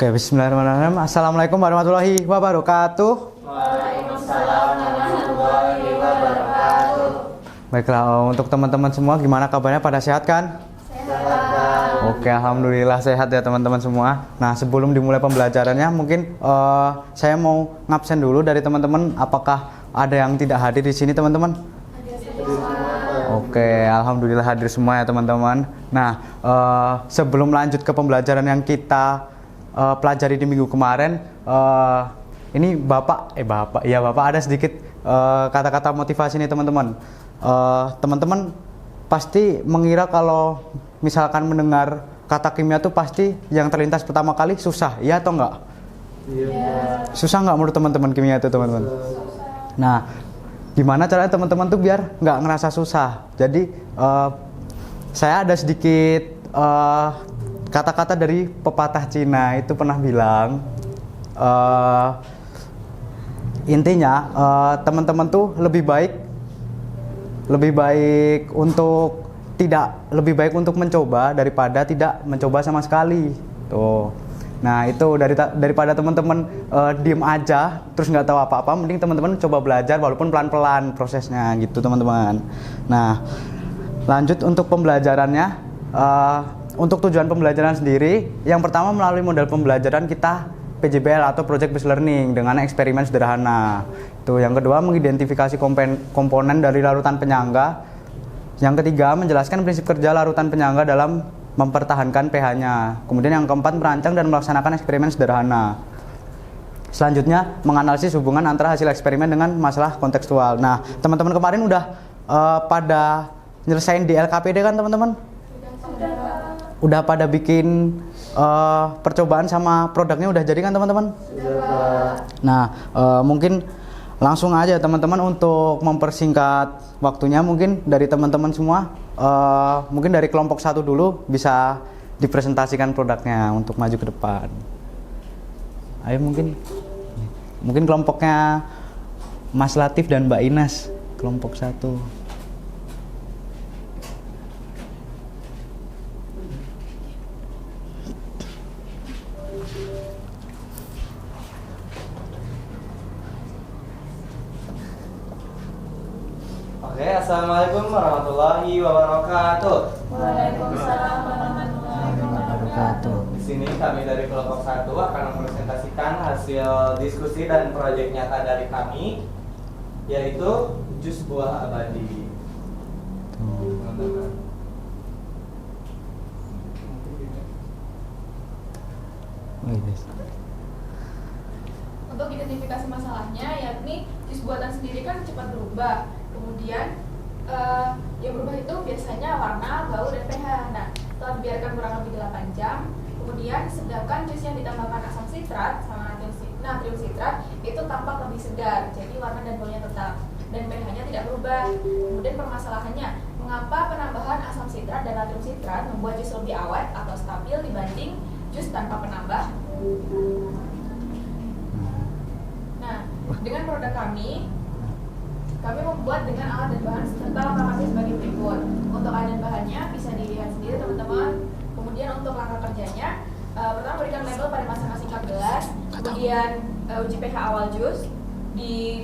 Oke, bismillahirrahmanirrahim. Assalamualaikum warahmatullahi wabarakatuh. Waalaikumsalam warahmatullahi wabarakatuh. Baiklah, untuk teman-teman semua gimana kabarnya, pada sehat kan? Sehat. Oke, alhamdulillah sehat ya teman-teman semua. Nah, sebelum dimulai pembelajarannya mungkin saya mau ngabsen dulu dari teman-teman. Apakah ada yang tidak hadir di sini, teman-teman? Oke, alhamdulillah hadir semua ya teman-teman. Nah, sebelum lanjut ke pembelajaran yang kita pelajari di minggu kemarin, ini Bapak ada sedikit kata-kata motivasi nih teman-teman. Teman-teman pasti mengira kalau misalkan mendengar kata kimia tuh pasti yang terlintas pertama kali susah, iya atau enggak? Iya. Susah nggak menurut teman-teman kimia itu, teman-teman? Nah, gimana caranya teman-teman tuh biar nggak ngerasa susah? Jadi saya ada sedikit kata-kata dari pepatah Cina, itu pernah bilang intinya teman-teman tuh lebih baik untuk mencoba daripada tidak mencoba sama sekali tuh. Nah, itu daripada teman-teman diem aja terus nggak tahu apa-apa, mending teman-teman coba belajar walaupun pelan-pelan prosesnya gitu teman-teman. Nah, lanjut untuk pembelajarannya. Untuk tujuan pembelajaran sendiri, yang pertama melalui model pembelajaran kita PJBL atau Project Based Learning dengan eksperimen sederhana. Itu yang kedua, mengidentifikasi komponen dari larutan penyangga. Yang ketiga, menjelaskan prinsip kerja larutan penyangga dalam mempertahankan pH-nya. Kemudian yang keempat, merancang dan melaksanakan eksperimen sederhana. Selanjutnya, menganalisis hubungan antara hasil eksperimen dengan masalah kontekstual. Nah, teman-teman kemarin udah pada nyelesain di LKPD kan teman-teman? Udah pada bikin percobaan sama produknya udah jadi kan teman-teman? Nah, mungkin langsung aja teman-teman untuk mempersingkat waktunya, mungkin dari teman-teman semua, mungkin dari kelompok 1 dulu bisa dipresentasikan produknya untuk maju ke depan. Ayo mungkin kelompoknya Mas Latif dan Mbak Ines, kelompok 1. Oke, assalamualaikum warahmatullahi wabarakatuh. Waalaikumsalam warahmatullahi wabarakatuh. Di sini kami dari kelompok 1 akan mempresentasikan hasil diskusi dan proyek nyata dari kami, yaitu jus buah abadi. Teman-teman. Untuk identifikasi masalahnya, yakni jus buatan sendiri kan cepat berubah. Kemudian yang berubah itu biasanya warna, bau, dan pH. Nah, setelah dibiarkan kurang lebih 8 jam, kemudian sedangkan jus yang ditambahkan asam sitrat sama natrium sitrat itu tampak lebih segar, jadi warna dan baunya tetap, dan pH-nya tidak berubah. Kemudian permasalahannya, mengapa penambahan asam sitrat dan natrium sitrat membuat jus lebih awet atau stabil dibanding jus tanpa penambah? Nah, dengan produk kami membuat dengan alat dan bahan serta lengkapnya sebagai berikut. Untuk alat dan bahannya bisa dilihat sendiri teman-teman. Kemudian untuk langkah kerjanya, pertama berikan label pada masing-masing cup gelas, kemudian uji pH awal jus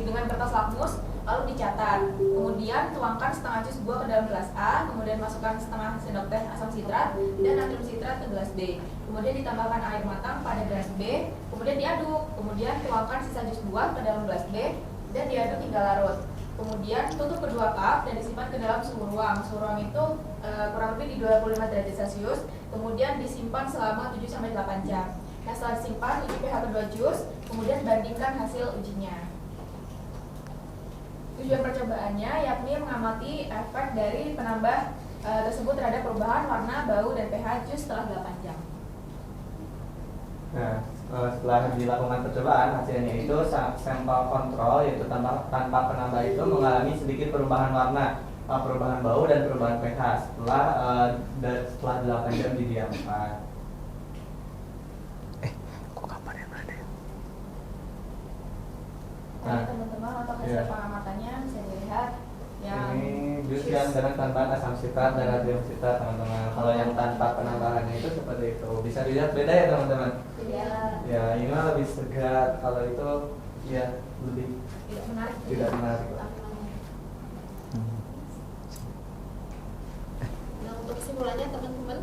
dengan kertas lakmus, lalu dicatat. Kemudian tuangkan setengah jus buah ke dalam gelas A, kemudian masukkan setengah sendok teh asam sitrat dan natrium sitrat ke gelas B. Kemudian ditambahkan air matang pada gelas B, kemudian diaduk. Kemudian tuangkan sisa jus buah ke dalam gelas B dan diaduk hingga larut. Kemudian tutup kedua cup dan disimpan ke dalam suhu ruang. Suhu ruang itu kurang lebih di 25 derajat Celcius. Kemudian disimpan selama 7-8 jam. Nah, setelah disimpan, uji pH kedua jus, kemudian bandingkan hasil ujinya. Tujuan percobaannya yakni mengamati efek dari penambah tersebut terhadap perubahan warna, bau, dan pH jus setelah 8 jam. Nah, setelah dilakukan percobaan, hasilnya itu sampel kontrol, yaitu tanpa penambah itu mengalami sedikit perubahan warna, perubahan bau, dan perubahan pH setelah 8 jam didiamkan. Kok kamarnya berada ya? Nah, teman-teman untuk hasil pengamatannya bisa dilihat yang ini jus yang dengan tambahan asam sitrat dan natrium sitrat, teman-teman. Kalau yang tanpa penambahannya itu seperti itu. Bisa dilihat beda ya, teman-teman. Ya ini mah lebih segar, kalau itu ya lebih Tidak menarik. tidak menarik. Nah, untuk kesimpulannya teman-teman,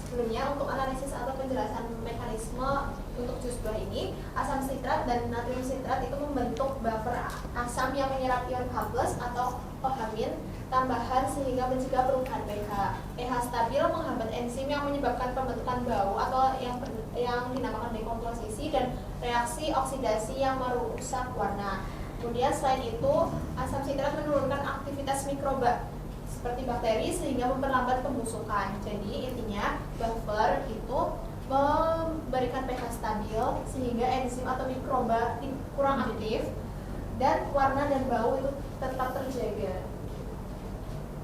sebelumnya untuk analisis atau penjelasan mekanisme untuk jus buah ini, asam sitrat dan natrium sitrat itu membentuk buffer asam yang menyerap ion H+ atau OH- tambahan sehingga mencegah perubahan pH. pH stabil menghambat enzim yang menyebabkan pembentukan bau atau yang dinamakan dekomposisi dan reaksi oksidasi yang merusak warna. Kemudian selain itu, asam sitrat menurunkan aktivitas mikroba seperti bakteri sehingga memperlambat pembusukan. Jadi intinya buffer itu memberikan pH stabil sehingga enzim atau mikroba kurang aktif dan warna dan bau itu tetap terjaga.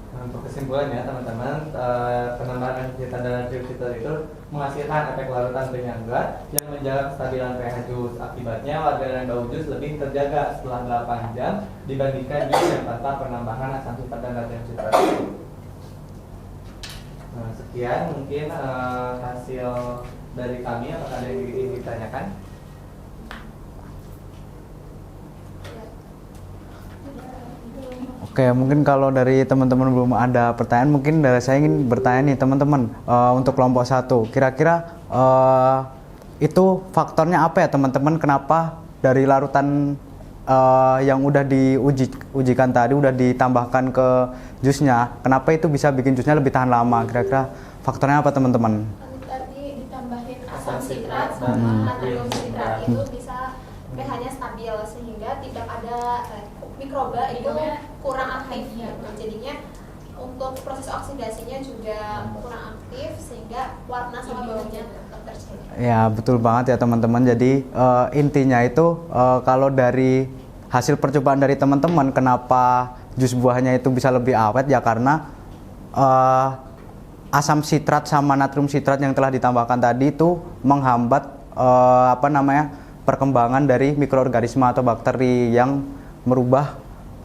Nah, untuk kesimpulannya teman-teman, penambahan anhidrat dan natrium sitrat itu menghasilkan efek larutan penyangga yang menjaga kestabilan pH jus. Akibatnya warna dan bau jus lebih terjaga setelah 8 jam dibandingkan jus yang tanpa penambahan asam sitrat dan natrium sitrat. Nah, sekian mungkin hasil dari kami. Apakah ada yang ingin ditanyakan? Oke, mungkin kalau dari teman-teman belum ada pertanyaan, mungkin dari saya ingin bertanya nih teman-teman, untuk kelompok 1, kira-kira itu faktornya apa ya teman-teman, kenapa dari larutan yang udah diujikan tadi, udah ditambahkan ke jusnya, kenapa itu bisa bikin jusnya lebih tahan lama, kira-kira faktornya apa teman-teman? Tadi ditambahin asam sitrat sama natrium sitrat itu bisa pH-nya stabil sehingga tidak ada mikroba itu kurang aktif ya. Jadinya untuk proses oksidasinya juga kurang aktif sehingga warna sama baunya tetap terjaga. Ya betul banget ya teman-teman. Jadi intinya itu kalau dari hasil percobaan dari teman-teman, kenapa jus buahnya itu bisa lebih awet ya karena asam sitrat sama natrium sitrat yang telah ditambahkan tadi itu menghambat perkembangan dari mikroorganisme atau bakteri yang merubah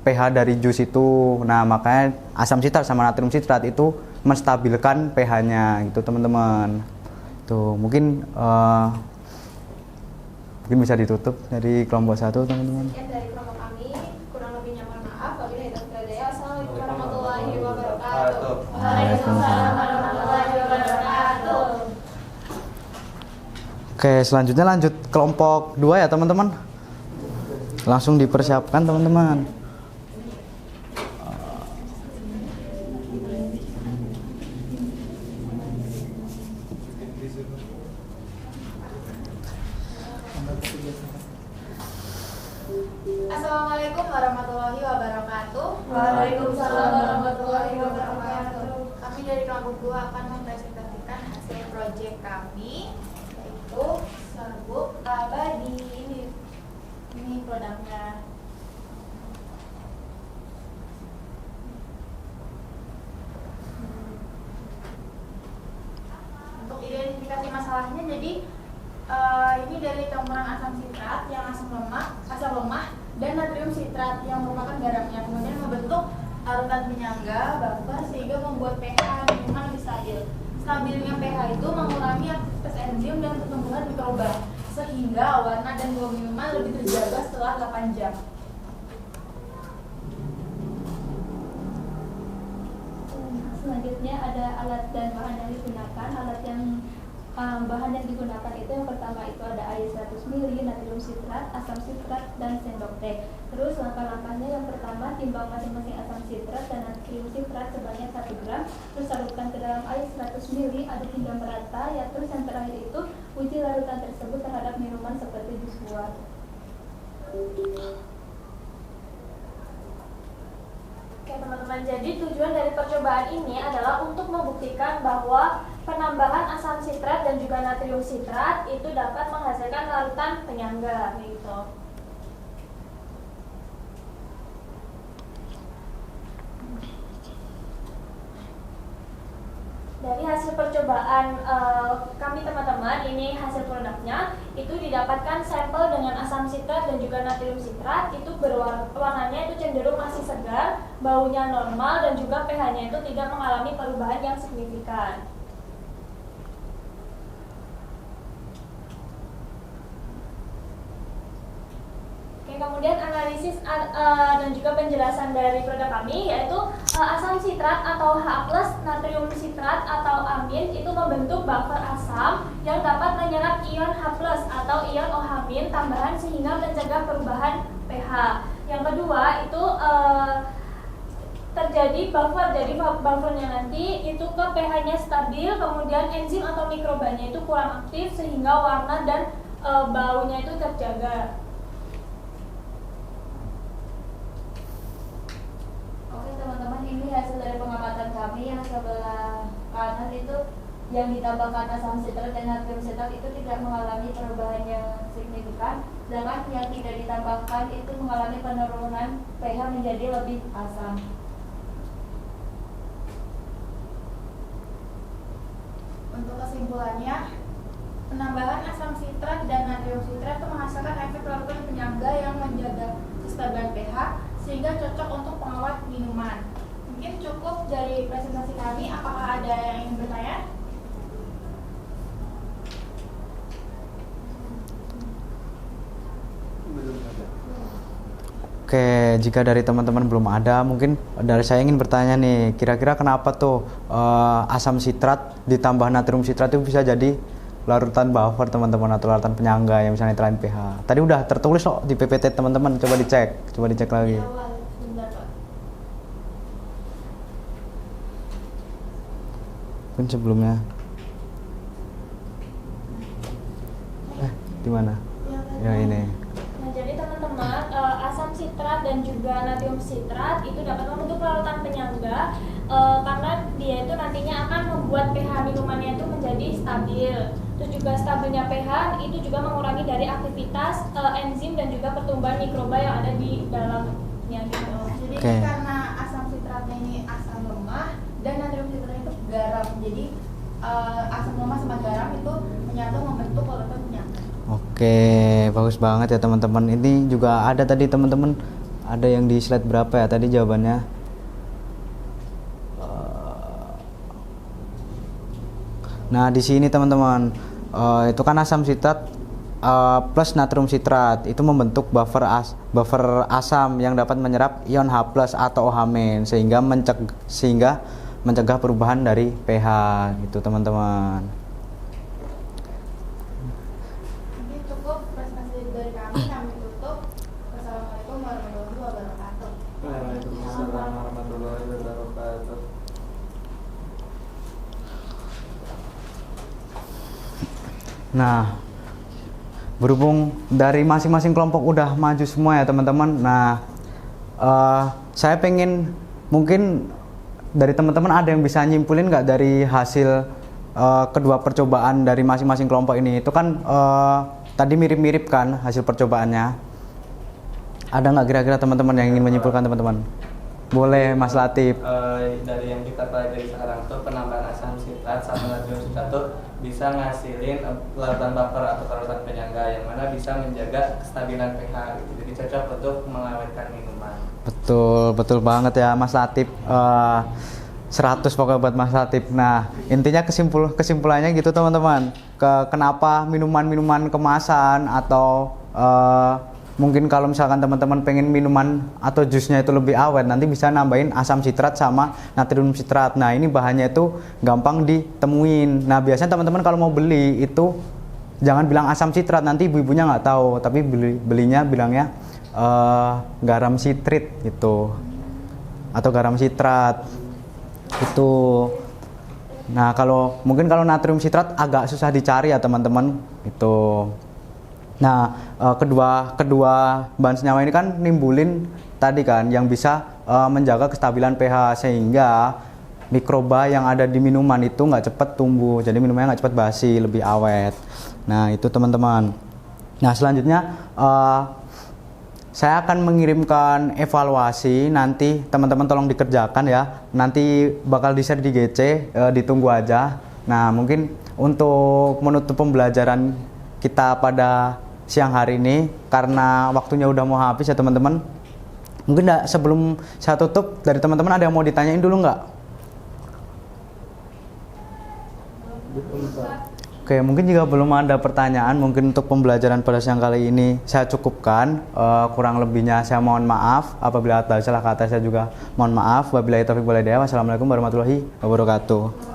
pH dari jus itu. Nah, makanya asam sitrat sama natrium sitrat itu menstabilkan pH-nya gitu, teman-teman. Tuh, mungkin bisa ditutup dari kelompok 1, teman-teman. Sekian dari kelompok kami, kurang lebihnya mohon maaf. Wabillahi taufiq wal hidayah. Assalamualaikum warahmatullahi wabarakatuh. Waalaikumsalam warahmatullahi wabarakatuh. Oke, selanjutnya lanjut kelompok 2 ya, teman-teman. Langsung dipersiapkan, teman-teman. Assalamualaikum warahmatullahi wabarakatuh. Waalaikumsalam warahmatullahi wabarakatuh. Kami dari kelompok 2 akan mempresentasikan hasil proyek kami, yaitu serbuk abadi. Ini produknya. Untuk identifikasi masalahnya, jadi ini dari campuran asam sitrat yang asam lemah dan natrium sitrat yang merupakan garamnya, kemudian membentuk larutan penyangga buffer sehingga membuat pH minuman lebih stabil. Stabilnya pH itu mengurangi aktivitas enzim dan pertumbuhan mikroba sehingga warna dan bau minuman lebih terjaga setelah 8 jam. Selanjutnya ada alat dan bahan yang digunakan. Bahan yang digunakan itu yang pertama itu ada air 100 ml, natrium sitrat, asam sitrat, dan sendok teh. Terus langkah-langkahnya yang pertama, timbang masing-masing asam sitrat dan natrium sitrat sebanyak 1 gram. Terus larutkan ke dalam air 100 ml, aduk hingga merata. Ya, terus yang terakhir itu uji larutan tersebut terhadap minuman seperti jus buah. Oke teman-teman, jadi tujuan dari percobaan ini adalah untuk membuktikan bahwa penambahan asam sitrat dan juga natrium sitrat itu dapat menghasilkan larutan penyangga gitu. Dari hasil percobaan kami teman-teman, ini hasil produknya itu didapatkan sampel dengan asam sitrat dan juga natrium sitrat itu warnanya itu cenderung masih segar, baunya normal dan juga pH-nya itu tidak mengalami perubahan yang signifikan. kemudian analisis dan juga penjelasan dari produk kami yaitu asam sitrat atau H+, natrium sitrat atau amin itu membentuk buffer asam yang dapat menyerap ion H+ atau ion OH- tambahan sehingga mencegah perubahan pH. Yang kedua itu terjadi buffer, jadi buffernya nanti itu ke pH-nya stabil, kemudian enzim atau mikrobanya itu kurang aktif sehingga warna dan baunya itu terjaga. Oke teman-teman, ini hasil dari pengamatan kami. Yang sebelah kanan itu yang ditambahkan asam sitrat dan natrium sitrat itu tidak mengalami perubahan yang signifikan, sedangkan yang tidak ditambahkan itu mengalami penurunan pH menjadi lebih asam. Untuk kesimpulannya, penambahan asam sitrat dan natrium sitrat itu menghasilkan efek larutan penyangga yang menjaga kestabilan pH sehingga cocok untuk pengawet minuman. Mungkin cukup dari presentasi kami. Apakah ada yang ingin bertanya? Oke, jika dari teman-teman belum ada, mungkin dari saya ingin bertanya nih, kira-kira kenapa tuh asam sitrat ditambah natrium sitrat itu bisa jadi larutan buffer teman-teman atau larutan penyangga yang bisa netralin pH? Tadi udah tertulis kok di PPT teman-teman, coba dicek lagi. Awal, sebentar Pak. Mungkin sebelumnya. Di mana? Ya ini. Nah, jadi teman-teman, asam sitrat dan juga natrium sitrat itu dapat membentuk larutan penyangga karena dia itu nantinya akan membuat pH minumannya itu menjadi stabil. Terus juga stabilnya pH itu juga mengurangi dari aktivitas enzim dan juga pertumbuhan mikroba yang ada di dalamnya gitu. Jadi Oke. karena asam sitratnya ini asam lemah dan natrium sitratnya itu garam. Jadi asam lemah sama garam itu menyatu membentuk larutan penyangga. Oke, bagus banget ya teman-teman. Ini juga ada tadi teman-teman, ada yang di slide berapa ya tadi jawabannya? Nah di sini teman-teman, itu kan asam sitrat plus natrium sitrat itu membentuk buffer asam yang dapat menyerap ion H+ atau OH- sehingga mencegah perubahan dari pH gitu teman-teman. Mungkin cukup presentasi dari kami tutup. Wassalamualaikum warahmatullahi wabarakatuh. Waalaikumsalam warahmatullahi wabarakatuh. Nah, berhubung dari masing-masing kelompok udah maju semua ya teman-teman. Nah, saya pengen mungkin dari teman-teman ada yang bisa nyimpulin nggak dari hasil kedua percobaan dari masing-masing kelompok ini? Itu kan tadi mirip-mirip kan hasil percobaannya. Ada nggak kira-kira teman-teman yang ingin menyimpulkan teman-teman? Boleh Mas Latif. Dari yang kita pelajari sekarang tuh penambahan asam sitrat sama natrium sitrat tuh bisa ngasilin larutan buffer atau larutan penyangga yang mana bisa menjaga kestabilan pH gitu. Jadi cocok untuk mengawetkan minuman. Betul banget ya Mas Latif. 100 pokoknya buat Mas Latif. Nah, intinya kesimpulannya gitu teman-teman. Kenapa minuman-minuman kemasan atau mungkin kalau misalkan teman-teman pengen minuman atau jusnya itu lebih awet, nanti bisa nambahin asam sitrat sama natrium sitrat. Nah, ini bahannya itu gampang ditemuin. Nah, biasanya teman-teman kalau mau beli itu jangan bilang asam sitrat, nanti ibu-ibunya nggak tahu, tapi belinya bilangnya garam sitrit gitu atau garam sitrat itu. Nah, mungkin kalau natrium sitrat agak susah dicari ya teman-teman itu. Nah, kedua bahan senyawa ini kan nimbulin tadi kan yang bisa menjaga kestabilan pH sehingga mikroba yang ada di minuman itu nggak cepat tumbuh, jadi minumannya nggak cepat basi, lebih awet. Nah, itu teman-teman. Nah, selanjutnya saya akan mengirimkan evaluasi, nanti teman-teman tolong dikerjakan ya. Nanti bakal di-share di GC, ditunggu aja. Nah, mungkin untuk menutup pembelajaran kita pada siang hari ini, karena waktunya udah mau habis ya teman-teman. Mungkin sebelum saya tutup, dari teman-teman ada yang mau ditanyain dulu nggak? Oke, mungkin jika belum ada pertanyaan, mungkin untuk pembelajaran pada siang kali ini saya cukupkan. Kurang lebihnya saya mohon maaf. Apabila ada salah kata saya juga mohon maaf. Wabillahi taufiq wal hidayah. Wassalamualaikum warahmatullahi wabarakatuh.